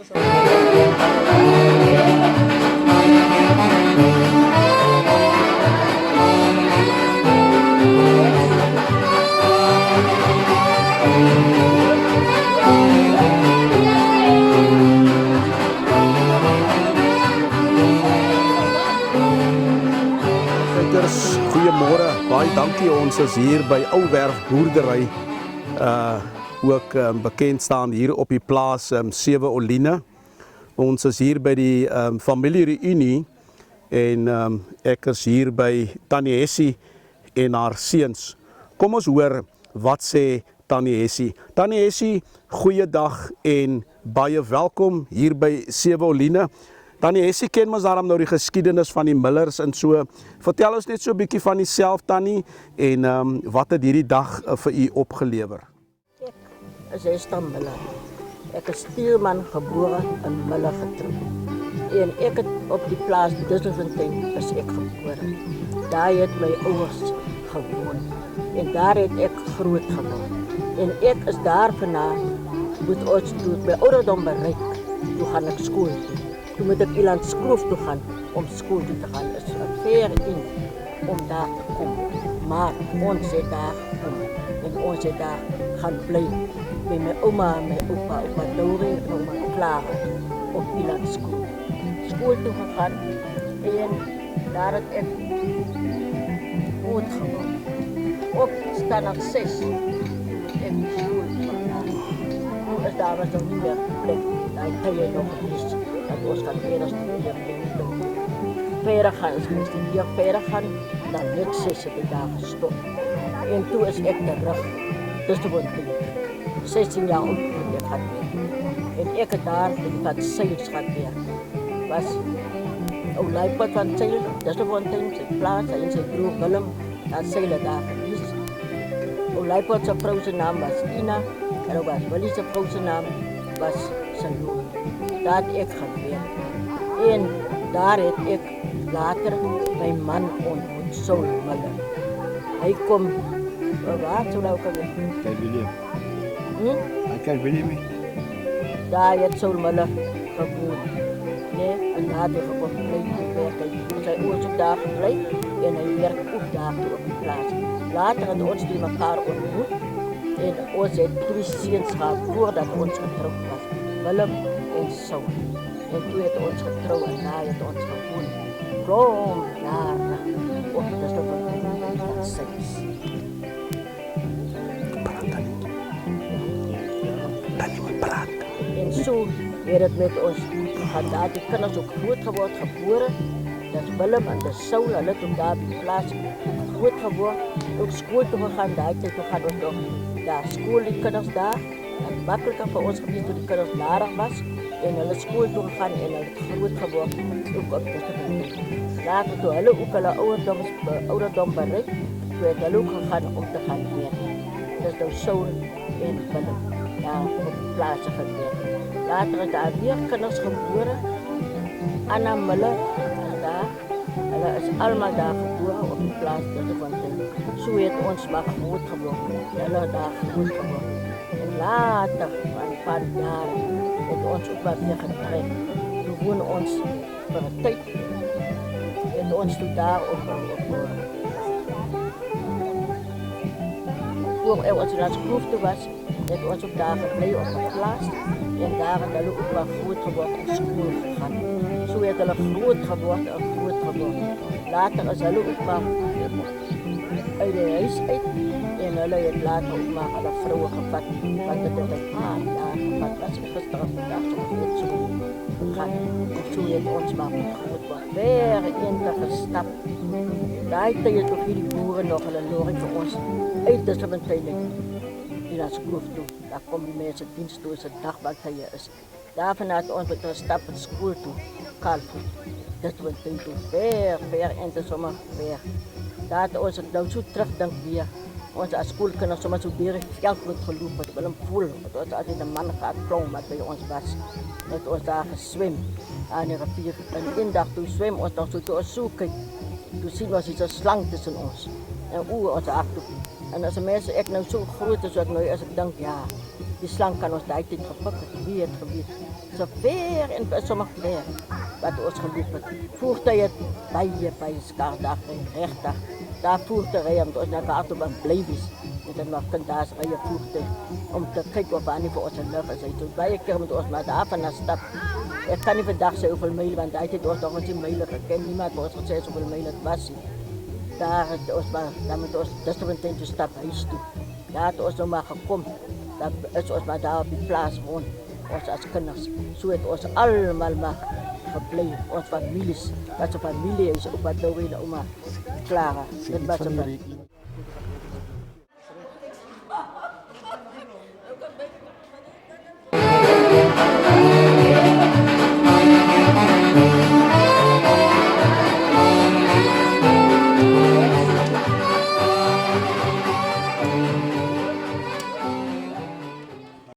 Goeiemôre, baie dankie. Ons is hier by Ouwerf Boerdery, ook bekend staan hier op die plaas Sewe Oline. Ons is hier by die familiereunie en ek is hier by Tannie Hessie en haar seuns. Kom ons hoor wat sê Tannie Hessie. Tannie Hessie, goeiedag en baie welkom hier by Sewe Oline. Tannie Hessie ken ons daarom nou die geskiedenis van die Millers en so. Vertel ons net so 'n bietjie van jouself, Tannie, en wat het hierdie dag vir u opgelewer? Ek is Esther Miller. Ek is stuurman gebore in Miller getroud. En ek het op die plaas Dusselfontein is ek gebore. Daar het my ouers gewoon. En daar het ek groot geword. En ek is daar vandaan moet ons toe my ouderdom bereik. Toe gaan ek skool toe. Toen moet ik Iland Skroof toe gaan om school toe te gaan. Het is ver in om daar te komen. Maar ons is daar gekomen en ons is daar gaan blijven. Bij mijn oma en mijn opa, oma Dori en oma Clara op Iland Skroof. School toe gegaan en daar het ik goed geworden. Op standaard 6 moet ik de school gaan. Toen is daar was nog niet meer plek. Daar kan je nog eens. Dat ons gaan verder studeren. Verder gaan, als ik studeer verder gaan, dan heb ik 6 dagen gestopt. En toen is ik terug. Dus toen word ik 16 jaar oud toen ik ga werken. En ik daar, ik had zeils gaan werken. Was een lijpad van zeil, dus toen word ik zijn plaats en zijn broer Willem, dat zeilen daar geweest. Een lijpad zijn vrouw zijn naam was Ina, en ook was Willy zijn vrouw zijn naam was Salome. Daar heb ik gewerkt. En daar heb ik later mijn man ontmoet, Saul Miller. Hij komt, waar zou dat ook weer? Kijk William. Hij kent William niet. Daar heeft Saul Miller gewoond. Nee, en daar heeft hij gewoon werken. Zijn ouders ook daar gebleven en hij werkt ook daar op die plaats. Later hadden ons die elkaar ontmoet. En ons heeft 3 seuns gehad voordat ons getrouwd was. Willem en Saul. En toen heeft ons getrouwd en daar heeft ons gewoond. Kom, jaren. Op de stof van 6. En zo werd het met ons gegaan. Daar die kinders ook groot geworden, geboren. Dat is Willem en de Saul, hulle het ook daar op die plaats groot geworden. Ook school toe gegaan, daar toen gaan we nog daar school, die kinders daar. Het makkelijker voor ons geweest toen die kinders narig was. En hulle school toe gegaan en hulle het groot geworden. Ook op de gemeente. Later toen hulle ook hulle ouderdom bereikt, toen het hulle ook gegaan om te gaan werken. Dus nou Saul en Willem daar op die plaatsen gewerkt. Later is daar weer kinders geboren. Anna Miller is daar. Hulle is allemaal daar geboren op die plaats Dusselfontein. Zo heeft ons maar groot geworden. Hulle is daar groot geworden. En later, van een paar jaren, heeft ons ook maar weer getrekt. Toen woonden ons voor een tijd. En ons toen daar op voor ons naar Skroof toe was, heeft ons ook daar gebleven op een plaats. En daar is hulle ook maar groot geworden en school gegaan. Zo heeft hulle groot geworden en groot geworden. Later is hulle ook maar uit de huis uit. En hulle heeft later ook maar alle vrouwen gevat. Want het is een paar jaar gevat. Als ik gisteren vandaag zo goed zo gaan. En zo heeft ons maar groot geworden. Weer in te gestapt. Daar heeft toch die boeren nog een lorry voor ons uit Dusselfontein. Die naar Skroof toe. Daar komen die mensen dienst toe, het dagbank is. Daar vanuit ons met een stap naar school toe. Kaalvoet. Dusselfontein toe. Ver en de zomer ver. Daar had ons het nou zo terugdenk weer. Onze schoolkinderen zomaar zo weer geld wordt gelopen. Het wel een poel. Het was altijd een man gaat plommen wat bij ons was. Met ons daar gezwemd aan de rivier. En in dag toen zwemmen ons nog zo door ons zoeken. Toen zien we iets een slang tussen ons. En onze achterhoek. En als de mensen echt nou zo groot is, als ik denk, ja, die slang kan ons daar niet gepakken. Wie het gebied. So ver en sommige ver wat ons geloop het. Voertuie het baie skaars daar regtig. Daar voertuie om ons naar Kaapstad bly wees. Met dan nog kan daar ry voertuie om te kyk of aan nie vir ons 'n lug is. Hy het baie keer met ons maar daarvan na stap. Ek kan nie vandag sê hoeveel myle want hy het ons nog ons myle geken. Niemand het ons gesê hoeveel myle dit was nie. Daar het ons maar dan met ons distributeur toe stap huis toe. Daar het ons nou maar gekom. Dan is ons maar daar op die plaas woon. Ons as kinders. So het ons almal maar gebly. Ons families. Wat 'n familie is op wat nou weer ouma Clara. Dit was 'n